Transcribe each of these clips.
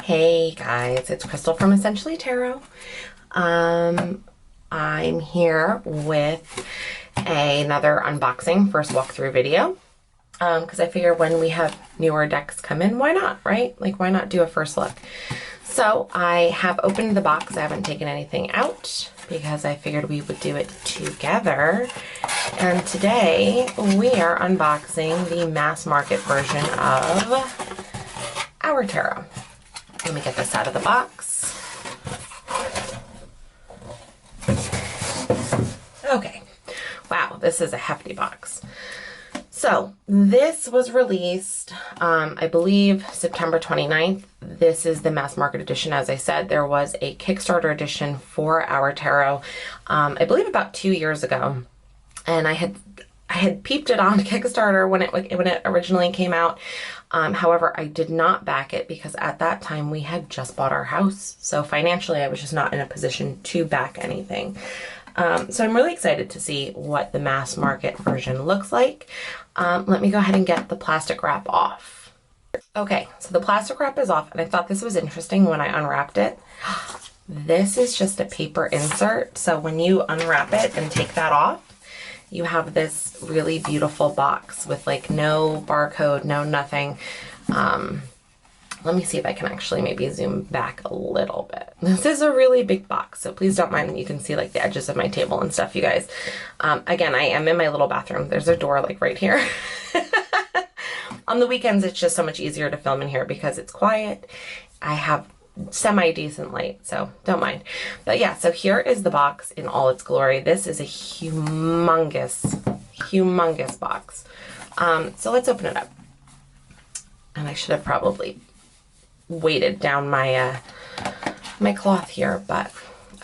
Hey guys, it's Crystal from Essentially Tarot. I'm here with another unboxing first walkthrough video because I figure when we have newer decks come in, why not, right? Like, why not do a first look? So I have opened the box. I haven't taken anything out because I figured we would do it together. And today we are unboxing the mass market version of our tarot. Let me get this out of the box. Okay. Wow, this is a hefty box. So this was released, I believe, September 29th. This is the mass market edition. As I said, there was a Kickstarter edition for our tarot, I believe about 2 years ago. And I had peeped it on Kickstarter when it originally came out. However, I did not back it because at that time we had just bought our house. So financially, I was just not in a position to back anything. So I'm really excited to see what the mass market version looks like. Let me go ahead and get the plastic wrap off. Okay, so the plastic wrap is off, and I thought this was interesting when I unwrapped it. This is just a paper insert. So when you unwrap it and take that off, you have this really beautiful box with like no barcode, no nothing. Let me see if I can actually maybe zoom back a little bit. This is a really big box, so please don't mind. You can see like the edges of my table and stuff, you guys. Again, I am in my little bathroom. There's a door like right here. On the weekends, it's just so much easier to film in here because it's quiet. I have semi-decent light, so don't mind. But yeah, so here is the box in all its glory. This is a humongous box. So let's open it up. And I should have probably weighted down my my cloth here, but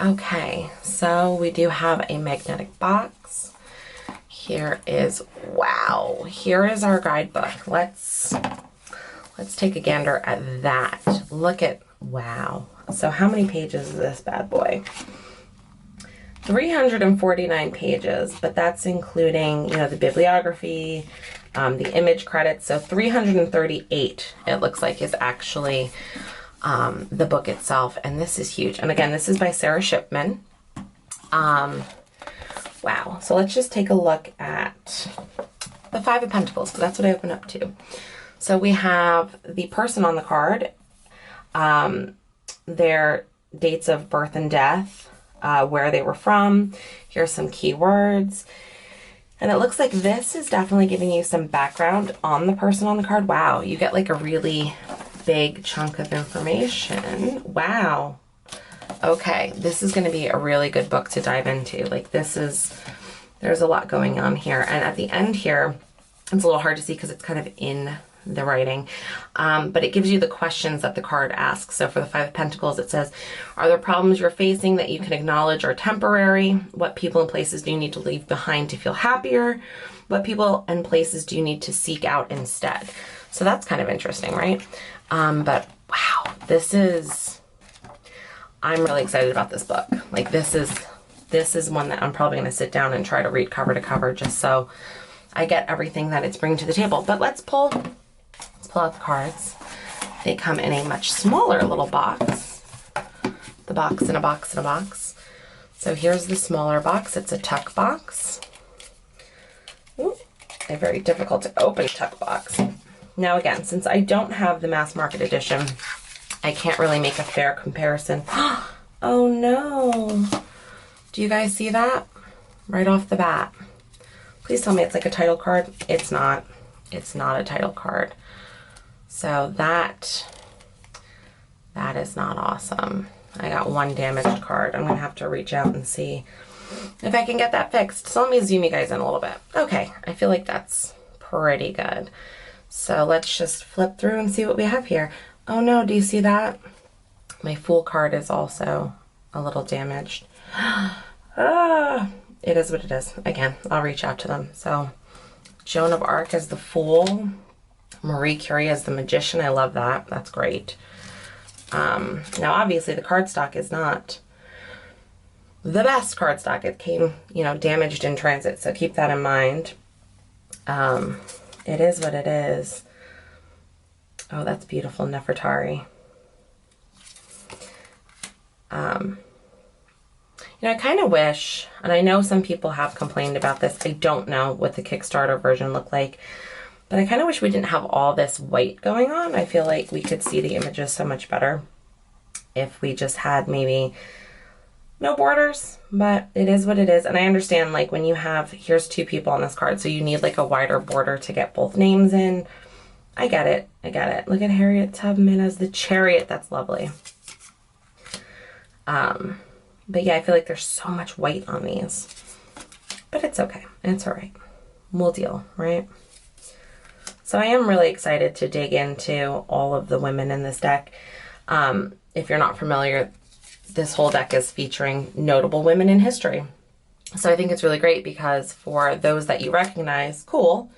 okay. So we do have a magnetic box. Here is, wow, here is our guidebook. Let's take a gander at that. Look at, wow. So how many pages is this bad boy? 349 pages, but that's including, you know, the bibliography, the image credits. So 338, it looks like, is actually the book itself. And this is huge. And again, this is by Sarah Shipman. Wow. So let's just take a look at the Five of Pentacles. So that's what I opened up to. So we have the person on the card, their dates of birth and death, where they were from. Here's some keywords. And it looks like this is definitely giving you some background on the person on the card. Wow, you get like a really big chunk of information. Wow. Okay, this is going to be a really good book to dive into. Like, there's a lot going on here. And at the end here, it's a little hard to see because it's kind of in the writing, but it gives you the questions that the card asks. So for the Five of Pentacles, it says, are there problems you're facing that you can acknowledge are temporary? What people and places do you need to leave behind to feel happier? What people and places do you need to seek out instead? So that's kind of interesting, right? But wow, I'm really excited about this book. Like, this is one that I'm probably going to sit down and try to read cover to cover just so I get everything that it's bringing to the table. But let's pull out the cards. They come in a much smaller little box. The box in a box in a box. So here's the smaller box. It's a tuck box. Ooh, a very difficult to open tuck box. Now again, since I don't have the mass market edition, I can't really make a fair comparison. Oh no. Do you guys see that? Right off the bat. Please tell me it's like a title card. It's not. It's not a title card. So that is not awesome. I got one damaged card. I'm going to have to reach out and see if I can get that fixed. So let me zoom you guys in a little bit. Okay, I feel like that's pretty good. So let's just flip through and see what we have here. Oh no, do you see that? My Fool card is also a little damaged. It is what it is. Again, I'll reach out to them. So Joan of Arc as the Fool. Marie Curie as the Magician. I love that. That's great. Now, obviously, the cardstock is not the best cardstock. It came, you know, damaged in transit, so keep that in mind. It is what it is. Oh, that's beautiful, Nefertari. You know, I kind of wish, and I know some people have complained about this, I don't know what the Kickstarter version looked like, but I kind of wish we didn't have all this white going on. I feel like we could see the images so much better if we just had maybe no borders, but it is what it is. And I understand, like, when you have, here's 2 people on this card, so you need like a wider border to get both names in. I get it. I get it. Look at Harriet Tubman as the Chariot. That's lovely. But yeah, I feel like there's so much white on these, but it's okay. It's all right. We'll deal, right? So I am really excited to dig into all of the women in this deck. If you're not familiar, this whole deck is featuring notable women in history. So I think it's really great because for those that you recognize, cool.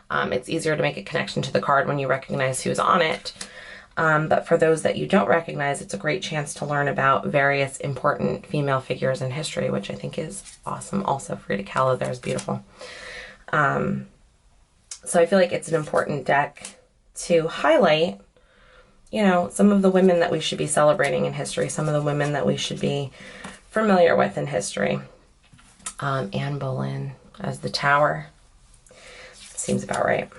It's easier to make a connection to the card when you recognize who's on it. But for those that you don't recognize, it's a great chance to learn about various important female figures in history, which I think is awesome. Also, Frida Kahlo there is beautiful. So I feel like it's an important deck to highlight, you know, some of the women that we should be celebrating in history, some of the women that we should be familiar with in history. Anne Boleyn as the Tower. Seems about right.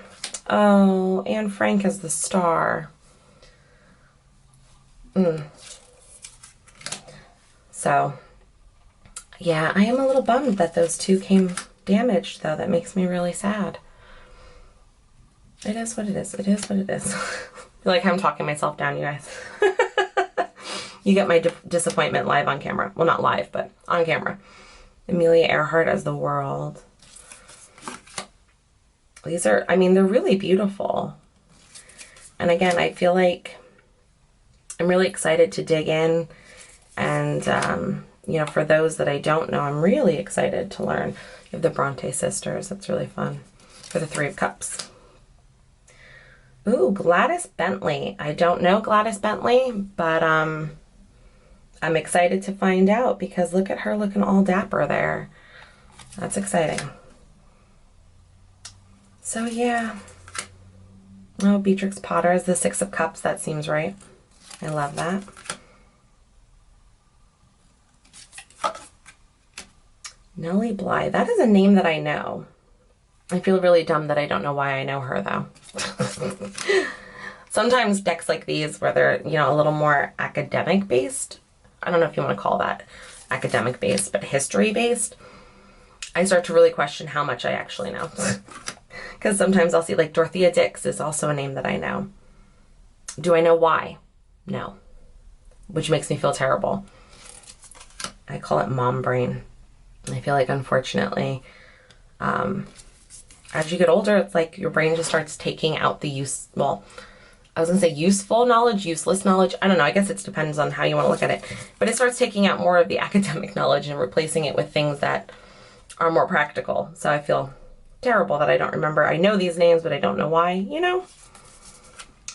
Oh, Anne Frank as the Star. So, yeah, I am a little bummed that those 2 came damaged, though. That makes me really sad. It is what it is. It is what it is. I feel like I'm talking myself down, you guys. You get my disappointment live on camera. Well, not live, but on camera. Amelia Earhart as the World. These are, I mean, they're really beautiful. And again, I feel like I'm really excited to dig in. And, you know, for those that I don't know, I'm really excited to learn. You have the Bronte sisters. That's really fun. For the 3 of Cups. Ooh, Gladys Bentley. I don't know Gladys Bentley, but I'm excited to find out because look at her looking all dapper there. That's exciting. So yeah. Oh, Beatrix Potter is the 6 of Cups. That seems right. I love that. Nellie Bly. That is a name that I know. I feel really dumb that I don't know why I know her, though. Sometimes decks like these where they're, you know, a little more academic based. I don't know if you want to call that academic based, but history based. I start to really question how much I actually know. Because sometimes I'll see like Dorothea Dix is also a name that I know. Do I know why? No. Which makes me feel terrible. I call it mom brain. I feel like, unfortunately, as you get older, it's like your brain just starts taking out the I was going to say useful knowledge, useless knowledge. I don't know. I guess it depends on how you want to look at it. But it starts taking out more of the academic knowledge and replacing it with things that are more practical. So I feel terrible that I don't remember. I know these names, but I don't know why, you know?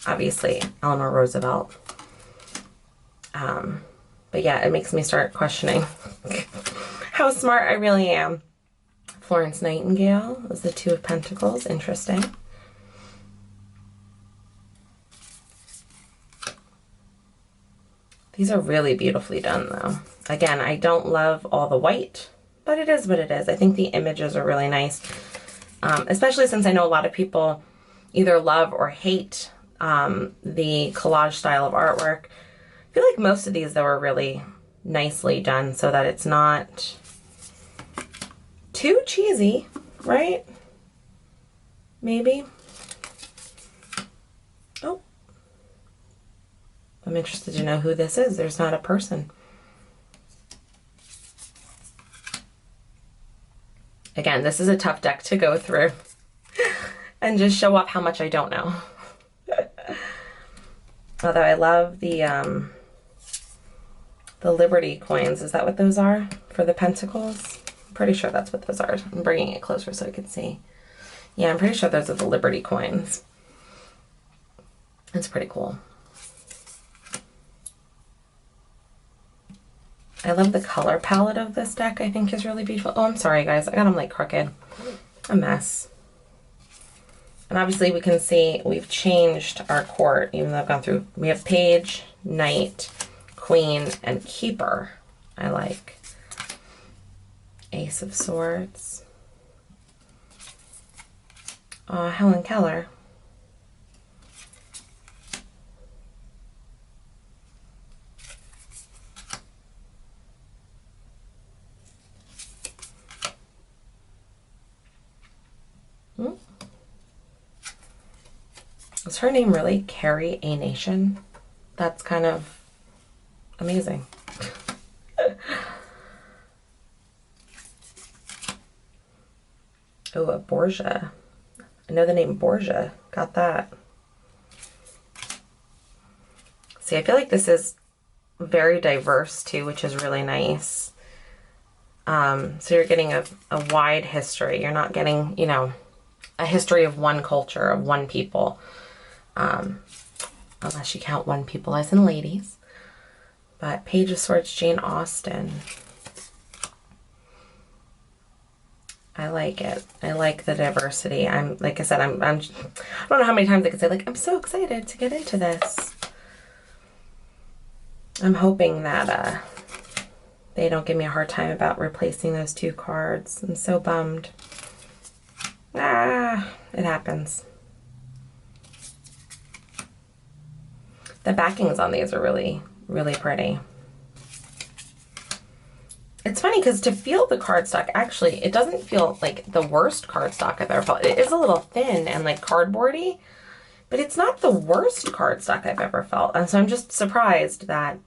Obviously, Eleanor Roosevelt. But yeah, it makes me start questioning how smart I really am. Florence Nightingale is the 2 of Pentacles. Interesting. These are really beautifully done, though. Again, I don't love all the white, but it is what it is. I think the images are really nice, especially since I know a lot of people either love or hate the collage style of artwork. I feel like most of these, though, are really nicely done so that it's not too cheesy, right? Maybe. Oh. I'm interested to know who this is. There's not a person. Again, this is a tough deck to go through and just show off how much I don't know. Although I love the Liberty coins. Is that what those are for the Pentacles? I'm pretty sure that's what those are. I'm bringing it closer so I can see. Yeah, I'm pretty sure those are the Liberty coins. It's pretty cool. I love the color palette of this deck. I think is really beautiful. Oh, I'm sorry, guys. I got them like crooked. A mess. And obviously we can see we've changed our court, even though I've gone through. We have Page, Knight, Queen, and Keeper. I like. Ace of Swords. Helen Keller. Is her name really Carrie A Nation? That's kind of amazing. Oh, a Borgia. I know the name Borgia. Got that. See, I feel like this is very diverse too, which is really nice. So you're getting a wide history. You're not getting, you know, a history of one culture, of one people. Unless you count one people as in ladies. But Page of Swords, Jane Austen. I like it. I like the diversity. Like I said, I don't know how many times I could say, like, I'm so excited to get into this. I'm hoping that they don't give me a hard time about replacing those 2 cards. I'm so bummed. It happens. The backings on these are really, really pretty. It's funny because to feel the cardstock, actually, it doesn't feel like the worst cardstock I've ever felt. It is a little thin and like cardboardy, but it's not the worst cardstock I've ever felt. And so I'm just surprised that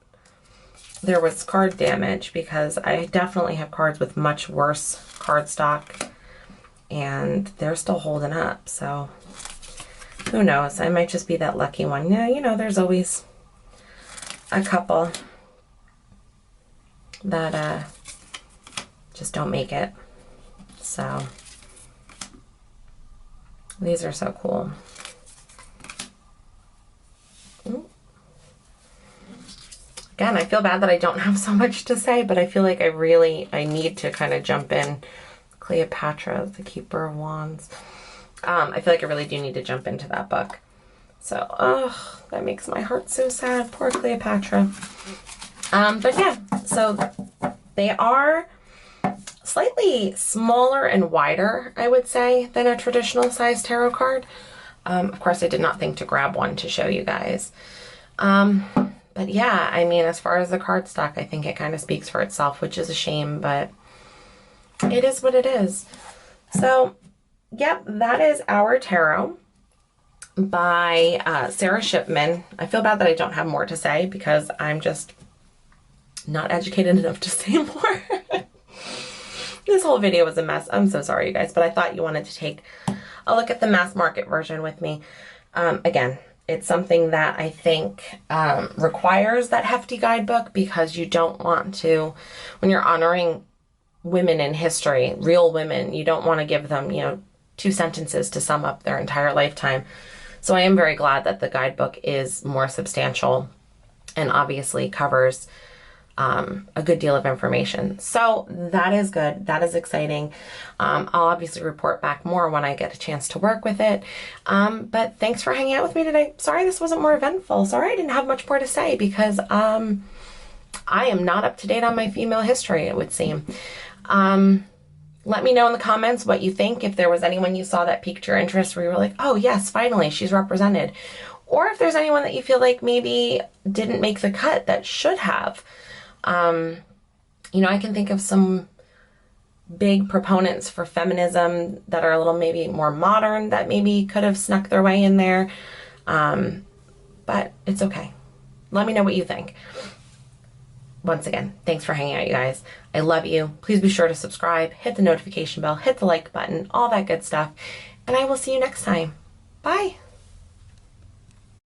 there was card damage, because I definitely have cards with much worse cardstock and they're still holding up. So who knows? I might just be that lucky one. Yeah, you know, there's always a couple that just don't make it. So these are so cool. Again, I feel bad that I don't have so much to say, but I feel like I need to kind of jump in. Cleopatra, the Keeper of Wands. I feel like I really do need to jump into that book. So, that makes my heart so sad. Poor Cleopatra. But yeah, so they are slightly smaller and wider, I would say, than a traditional size tarot card. Of course, I did not think to grab one to show you guys. But yeah, I mean, as far as the cardstock, I think it kind of speaks for itself, which is a shame, but it is what it is. So, yep, that is our tarot by Sarah Shipman. I feel bad that I don't have more to say because I'm just not educated enough to say more. This whole video was a mess. I'm so sorry, you guys, but I thought you wanted to take a look at the mass market version with me. Again, it's something that I think requires that hefty guidebook, because you don't want to, when you're honoring women in history, real women, you don't want to give them, you know, 2 sentences to sum up their entire lifetime. So I am very glad that the guidebook is more substantial and obviously covers a good deal of information. So that is good. That is exciting. I'll obviously report back more when I get a chance to work with it. But thanks for hanging out with me today. Sorry this wasn't more eventful. Sorry I didn't have much more to say, because I am not up to date on my female history, it would seem. Let me know in the comments what you think. If there was anyone you saw that piqued your interest where you were like, oh yes, finally she's represented. Or if there's anyone that you feel like maybe didn't make the cut that should have. You know, I can think of some big proponents for feminism that are a little maybe more modern that maybe could have snuck their way in there. But it's okay. Let me know what you think. Once again, thanks for hanging out, you guys. I love you. Please be sure to subscribe, hit the notification bell, hit the like button, all that good stuff. And I will see you next time. Bye.